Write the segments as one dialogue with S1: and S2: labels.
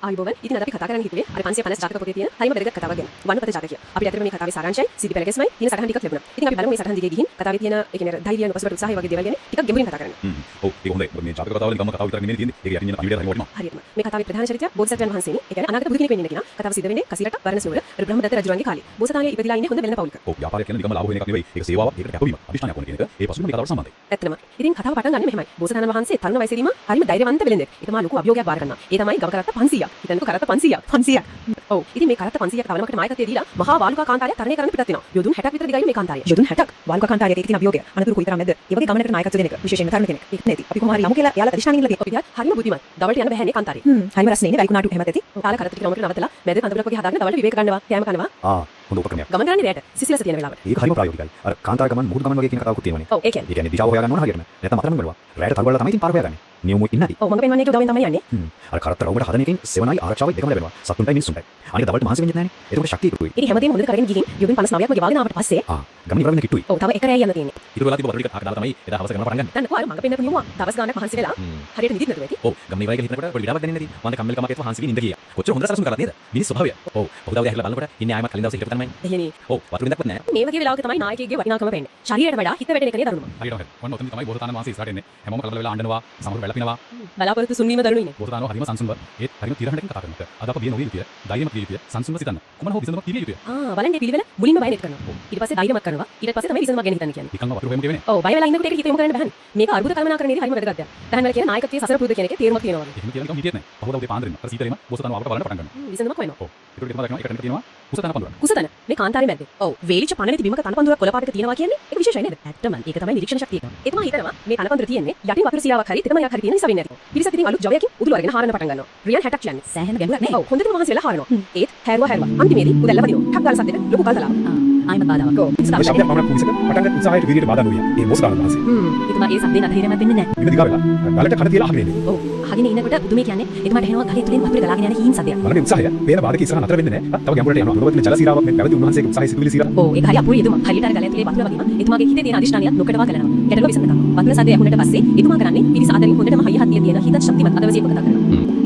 S1: ආයුබෝවන් ඉතින් අද අපි කතා කරන්න හිතුවේ අර 550 ජාතක පොතේ තියෙන හරිම වැදගත් කතාවක් ගැන. වනපත ජාතකය. අපිට ඇත්තටම මේ කතාවේ සාරාංශයයි සිද්ධි පෙළගැස්මයි තියෙන සටහන් ටිකක් ලැබුණා. ඉතින් අපි බලමු මේ සටහන් දිගේ ගිහින් කතාවේ තියෙන ඒ කියන්නේ ධෛර්යය උපසපට උත්සාහය වගේ දේවල් ගැන ටිකක් ගැඹුරින් කතා කරන්න.
S2: ඔව් ඒක හොඳයි. මේ ජාතක කතාවලින් ගම කතාව විතරක් නෙමෙයි තියෙන්නේ. ඒක යටින් යන පණිවිඩය හරිම වටිනවා.
S1: හරියටම. මේ කතාවේ ප්‍රධාන චරිතය බෝධිසත්වයන් වහන්සේනි. ඒ කියන්නේ අනාගත බුදු කෙනෙක් වෙන්න කෙනා. කතාව සිද්ධ වෙන්නේ කසිරට වරණස් නුවර බ්‍රහ්මදත්ත රජුගේ කාලේ. බෝසතාණිය ඉපදිලා ඉන්නේ හොඳ වෙළඳ පවුලක.
S2: ඔව් ව්‍යාපාරයක් කියන්නේ නිකම්ම ලාභ වෙන එකක් නෙවෙයි. ඒක සේවාවක්, ඒකට කැපවීමක්, අදිෂ්ඨානයක් වුණ කියන එක. ඒ පසුබිම මේ කතාවට සම්බන්ධයි.
S1: ඇත්තටම. ඉතින් කතාව පටන් ගන්නේ මෙහෙමයි. බෝසතාණන් වහන්සේ තරුණ වයසේදීම හරිම ධෛර්යවන්ත වෙළෙන්දෙක්. ඒ තමයි ලොකු අභියෝගයක් බාර ගන්නවා. ඒ තමයි ගම කරත්ත 500ක්. හිතන්නකෝ කරත්ත 500ක්. ඔව්. ඉතින් මේ කරත්ත 500ක් තවලමකට නායකත්වයේ දීලා මහා වාලුකා කාන්තාරය තරණය කරන්න පිටත් වෙනවා. යොදුන් 60ක් විතර දිගයි මේ කාන්තාරය. යොදුන් 60ක් වාලුකා කාන්තාරයක ඒක තියෙන අභියෝගය. අනතුරු කොයිතරම් නැද්ද? ඒ වගේ ගමනකට නායකත්වය දෙන එක විශේෂයෙන්ම තරුණ කෙනෙක්. ඒක නැති. අපි කොහොම හරි යමු කියලා එයාලා අදිෂ්ඨානින් ඉල්ලලා තියෙනවා. අපි හරිම බුද්ධිමත්. දවල්ට යන්න බෑනේ කාන්තාරේ. හරිම රස්නේ නේ වැලිකුණාටු එහෙමත් ඇති. තාල කරත්ත කිලෝමීටර නවතලා මැද කඳුලක් වගේ හදාගෙන දවල්ට විවේක ගන්නවා. කෑම කනවා.
S2: හොඳ උපක්‍රමයක්.
S1: ගමන් කරන්නේ රැට. සිසිලස තියෙන වෙලාවට.
S2: ඒක හරිම ප්‍රායෝගිකයි. අර කාන්තාර ගමන් මුහුදු ගමන් වගේ කියන කතාවකුත් තියෙනවනේ.
S1: ඔව් ඒ කියන්නේ.
S2: දිශාව හොයාගන්න ඕන හරියටම. නැත්නම් අතරම වෙනවා. රැට තරු වල තමයි ඉතින් පාර හොයාගන්නේ. නියමුයි ඉන්නදී.
S1: ඔව් මම පෙන්වන්නේ ඒක උදවෙන් තමයි යන්නේ.
S2: අර කරත්ත රවුමට හදන එකෙන් සෙවණයි ආරක්ෂාවයි දෙකම ලැබෙනවා. සතුන්ටයි මිනිස්සුන්ටයි. අනික දවල්ට මහන්සි වෙන්නේ නැහනේ. ඒකට ශක්තිය ඉක්කුයි.
S1: ඉතින් හැමදේම හොඳට කරගෙන ගිහින් යොදුන් 59ක් වගේ වාගෙන ආවට පස්සේ
S2: ගමන ඉවර වෙන්න කිට්ටුයි.
S1: ඔව් තව එක රැය යන්න තියෙන්නේ.
S2: ඊට වෙලා තිබ්බ වතුර ටික දාලා තමයි එදා හවස ගමන පටන් ගන්නේ.
S1: දැන් කොහොමද මඟ පෙන්නපු නියුවා දවස් ගානක් මහන්සි වෙලා හරියට නිදිත් නැතුව ඇති.
S2: ඔව් ගමන ඉවරයි කියලා හිතනකොට පොඩි විඩාවක් දැනෙන්නේ නැති. මම කම්මැලි කමක් එක්ක මහන්සි වෙමින් ඉඳ ගියා. කොච්චර හොඳ සරසුන් කරලා නේද? මිනිස් ස්වභාවය. ඔව් පොඩ්ඩක් ඇහිලා බලනකොට ඉන්නේ ආයමත් කලින් දවසේ හිටපු තැනමයි.
S1: එහෙනේ.
S2: ඔව් වතුර ඉඳක්වත් නැහැ.
S1: මේ වගේ වෙලාවක තමයි නායකයෙක්ගේ වටිනාකම පෙන්නේ. ශරීරයට වඩා හිත වැටෙන එකනේ දරුණුම.
S2: හරියට හරි. ඔන්න ඔතන තමයි බෝසතාණන් වහන්සේ ඉස්සරහට එන්නේ. හැමෝම කලබල වෙලා අඬනවා, සමහර වැළපිනවා.
S1: බලාපොරොත්තු සුන්වීම දරුණුයිනේ.
S2: බෝසතාණන් හරිම සංසුන්ව ඒත් හරිම තිරහණකින් කතා කරනවා. අද අප බිය නොවිය යුතුය. ධෛර්යමත් විය යුතුය. සංසුන්ව සිතන්න. කොමන හෝ විසඳුමක් තිබිය යුතුය.
S1: බලන්න මේ පිළිවෙල මුලින්ම බය නෙත් කරනවා. ඊට පස්සේ ධෛර්යමත් කරනවා. ඊට පස්සේ තමයි විසඳුමක් ගැන හිතන්න කියන්නේ.
S2: නිකන්ම වතුර හොයමු කියවෙන්නේ.
S1: ඔව් බය වෙලා ඉන්නකොට ඒක හිත යොමු කරන්න බෑනේ. මේක අරුබුද කල්පනාකරණයේදී හරිම වැදගත් දෙයක්. දැන් වල කියන නායකත්වයේ සසර පුරුදු කියන එකේ තේරුමක් තියෙනවා වගේ.
S2: එහෙම කියලා නිකන් හිටියෙත් නැහැ. පහවදා උදේ පාන්දරින් අර සීතලෙම බෝසතාණන් ආවට බලන්න පටන් ගන්නවා.
S1: විසඳුමක් හොයනවා.
S2: ඔව්. ඒකට තමයි දක්වනවා එකට තියෙනවා කුසතන පඳුරක්.
S1: කුසතන මේ කාන්තාරේ මැද්දේ. ඔව් වේලිච්ච පණ නැති බිමක තන පඳුරක් කොළ පාටක තියෙනවා කියන්නේ ඒක විශේෂයි නේද? ඇත්තම ඒක තමයි නිරීක්ෂණ ශක්තිය. ඒ තමයි හිතනවා මේ තන පඳුර තියෙන්නේ යටින් වතුර සිරාවක් හරි තෙතමයක් හරි තියෙන නිසා වෙන්නේ නැති. පිරිසක් ඉතින් අලුත් ජවයකින් උදුළු අරගෙන හාරන්න පටන් ගන්නවා. රියල් 60ක් කියන්නේ සෑහෙන ගැඹුරක් නේ. ඔව් හොඳටම මහන්සි වෙලා හාරනවා. ඒත් හැරුවා. අන්තිමේදී උදැල්ල වදිනවා. ටක් ගාලා සද්දෙට ලොකු කල්තලාවක්. ආයෙත් බාධාවක්. ඔව්
S2: මේ ශබ්දයක් පමණක් පුංචික පටන් ගන්න උත්සාහයට විදියට බාධා නොවිය. ඒ බෝසතාණන් වහන්සේ.
S1: එතුමා ඒ සද්දේ නතහිරෙම වෙන්නේ නැහැ.
S2: ඉන්න දිගා වෙලා ගලට කන තියලා අහගෙන ඉන්නේ.
S1: ඔව් අහගෙන ඉන්නකොට පුදුමේ කියන්නේ එතුමාට එනවා ගලේ තුලින් වතුර ගලාගෙන යන හීන් සද්දයක්.
S2: මලගේ උත්සාහය පේන බාධක ඉස්සරහ නතර වෙන්නේ නැහැ. තව ගැඹුරට යනවා. ඔබ ජල සීරාවක් මේ පැවති උන්වහන්සේගේ උත්සාහය සිදුවිලි සීරා.
S1: ඔව් ඒක හරි අපුරු එතුමා. හරියට අර ගලේ තුලේ වතුර වගේම එතුමාගේ හිතේ තියෙන අදිෂ්ඨානියත් නොකඩවා කරනවා. ගැටලුව විසඳනවා. වතුර සද්දය ඇහුනට පස්සේ එතුමා කරන්නේ පිරිස අතරින් හොඳටම හයිය හත්තිය තියෙන හිතත් ශක්තිමත් අතවැසියෙක් කතා කරනවා.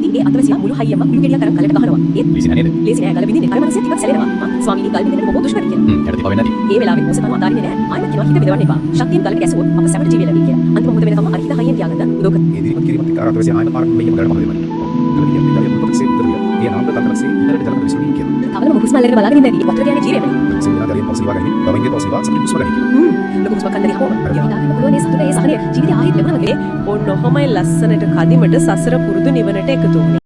S1: ඉතින් ඒ අතවැසියා මුළු හයියම මුළු ගෙඩියක් අරන් ගලට ගහනවා. ඒත්
S2: ලීසි නෑ නේද?
S1: ලීසි නෑ ගල බින්දින්නේ. අර මිනිස්සු ටිකක් සැලෙනවා. ස්වාමීනි ගල් බින්දින්න බොහෝ දුෂ්කරයි කියලා.
S2: යට තිබවෙන්නේ නැති.
S1: ඒ වෙලාවෙත් මොසතන අදාරින්නේ නැහැ. ආයෙත් කියනවා හිත බෙදවන්න එපා. ශක්තියෙන් ගලට ගැසුවොත් අප සැපට ජීවිත ලැබෙයි කියලා. අන්තිම මොහොත වෙනකම් අර හිත හයියෙන් තියාගන්න උදව් කරනවා.
S2: ඒ දිරිමත් කිරීමත් එක්ක අර අතවැසිය ආයෙත් පාරක් මෙහෙම ගලට පහළ වෙනවා. ගල කියන්නේ ගලිය මොකක්ද සිද්ධ වෙන්නේ? ඒ නාමද තත්ත්වසේ ඉහළට ජලම විශ්වණී කියනවා.
S1: තවලම හුස්ම අල්ලගෙන බලාගෙන ඉඳී වතුර කියන්නේ ජීවයනේ.
S2: සිංහල ගලියෙන් පස්සේ වගන්නේ බවින්ගේ පස්සේ වා සම්පූර්ණ හුස්ම ගන්නේ.
S1: ලොකු හුස්මක් ගන්න දෙහම යවිතාගෙන පුළුවන් ඒ සතුට ඒ සහනය ජීවිතය ආයෙත් ලැබුණා වගේ
S3: ඔන්න ඔහමයි ලස්සනට කදිමට සසර පුරුදු නිවනට එකතු වුණේ.